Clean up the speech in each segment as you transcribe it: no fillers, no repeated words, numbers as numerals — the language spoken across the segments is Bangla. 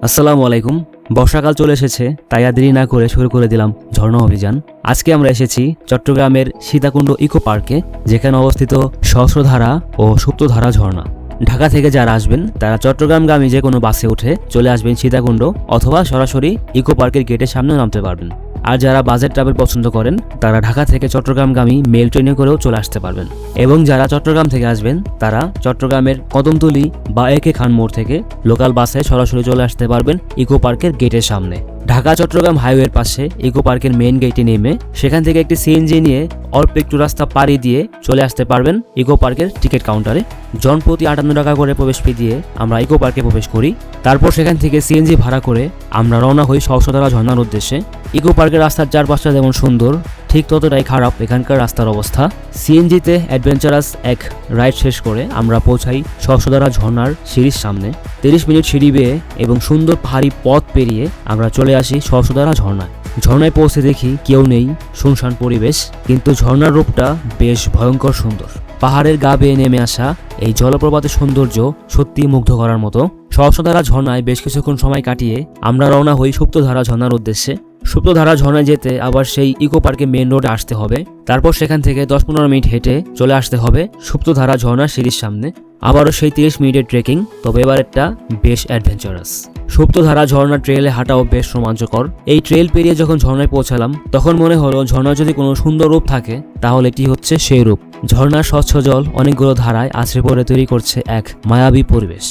আসসালামু আলাইকুম। বর্ষাকাল চলে এসেছে, তাই আর দেরি না করে শুরু করে দিলাম ঝর্ণা অভিযান। আজকে আমরা এসেছি চট্টগ্রামের সীতাকুণ্ড ইকো পার্কে, যেখানে অবস্থিত সহস্রধারা ও সুপ্তধারা ঝর্ণা। ঢাকা থেকে যারা আসবেন তারা চট্টগ্রামগামী যে কোনো বাসে উঠে চলে আসবেন সীতাকুণ্ড, অথবা সরাসরি ইকো পার্কের গেটের সামনেও নামতে পারবেন। আর যারা বাজেট ট্রাভেল পছন্দ করেন তারা ঢাকা থেকে চট্টগ্রামগামী মেল ট্রেনে করেও চলে আসতে পারবেন। এবং যারা চট্টগ্রাম থেকে আসবেন তারা চট্টগ্রামের কদমতলী বা একে খান মোড় থেকে লোকাল বাসে সরাসরি চলে আসতে পারবেন ইকো পার্কের গেটের সামনে। ঢাকা চট্টগ্রাম হাইওয়ের পাশে ইকো পার্কের মেইন গেটে নেমে সেখান থেকে একটি সিএনজি নিয়ে অল্প একটু রাস্তা পাড়ি দিয়ে চলে আসতে পারবেন ইকো পার্কের টিকিট কাউন্টারে। জনপ্রতি 58 টাকা করে প্রবেশ ফি দিয়ে আমরা ইকো পার্কে প্রবেশ করি। তারপর সেখান থেকে সিএনজি ভাড়া করে আমরা রওনা হই সহস্রধারা ঝর্ণার উদ্দেশ্যে। ইকো পার্কের রাস্তার চারপাশটা যেমন সুন্দর, ঠিক ততটাই খারাপ এখানকার রাস্তার অবস্থা। সিএনজিতে অ্যাডভেঞ্চারাস এক রাইড শেষ করে আমরা পৌঁছাই সহস্রধারা ঝর্ণার সিঁড়ির সামনে। 30 মিনিট সিঁড়ি বেয়ে এবং সুন্দর পাহাড়ি পথ পেরিয়ে আমরা চলে আসি সহস্রধারা ঝর্ণায়। ঝর্ণায় পৌঁছে দেখি কেউ নেই, শুনশান পরিবেশ, কিন্তু ঝর্ণার রূপটা বেশ ভয়ঙ্কর সুন্দর। পাহাড়ের গা বেয়ে নেমে আসা এই জলপ্রপাতের সৌন্দর্য সত্যি মুগ্ধ করার মতো। সহস্রধারা ঝর্ণায় বেশ কিছুক্ষণ সময় কাটিয়ে আমরা রওনা হই সুপ্তধারা ঝর্ণার উদ্দেশ্যে। সুপ্তধারা ঝর্ণায় যেতে আবার সেই ইকো পার্কে মেন রোডে আসতে হবে। তারপর সেখান থেকে 10-15 মিনিট হেঁটে চলে আসতে হবে সুপ্তধারা ঝর্ণার সিঁড়ির সামনে। আবারও সেই 30 মিনিটের ট্রেকিং, তবে এবার একটা বেশ অ্যাডভেঞ্চারাস। সুপ্তধারা ঝর্ণার ট্রেলে হাঁটাও বেশ রোমাঞ্চকর। এই ট্রেল পেরিয়ে যখন ঝর্ণায় পৌঁছালাম তখন মনে হলো ঝর্ণার যদি কোনো সুন্দর রূপ থাকে তাহলে এটি হচ্ছে সেই রূপ। ঝর্ণার স্বচ্ছ জল অনেকগুলো ধারায় আছড়ে পড়ে তৈরি করছে এক মায়াবী পরিবেশ।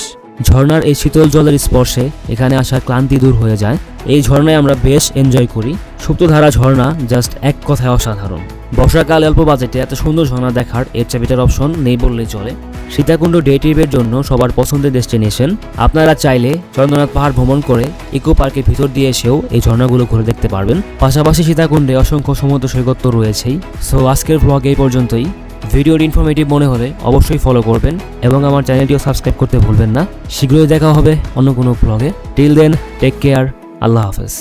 ঝর্ণার এই শীতল জলের স্পর্শে এখানে আসার ক্লান্তি দূর হয়ে যায়। এই ঝর্ণায় আমরা বেশ এনজয় করি। সুপ্তধারা ঝর্ণা জাস্ট এক কথায় অসাধারণ। বর্ষাকাল অল্প বাজেটে এত সুন্দর ঝর্ণা দেখার এর চেয়ে বেটার অপশন নেই বললেই চলে। সীতাকুণ্ড ডে ট্রিপের জন্য সবার পছন্দের ডেস্টিনেশন। আপনারা চাইলে চন্দ্রনাথ পাহাড় ভ্রমণ করে ইকো পার্কের ভিতর দিয়ে এসেও এই ঝর্ণাগুলো ঘুরে দেখতে পারবেন। পাশাপাশি সীতাকুণ্ডে অসংখ্য সমুদ্র সৈকত তো রয়েছেই। সো আজকের ব্লগ এই পর্যন্তই। ভিডিওটি ইনফরমেটিভ মনে হলে অবশ্যই ফলো করবেন এবং আমার চ্যানেলটিও সাবস্ক্রাইব করতে ভুলবেন না। শীঘ্রই দেখা হবে অন্য কোনো ব্লগে। টিল দেন, টেক কেয়ার, আল্লাহ হাফেজ।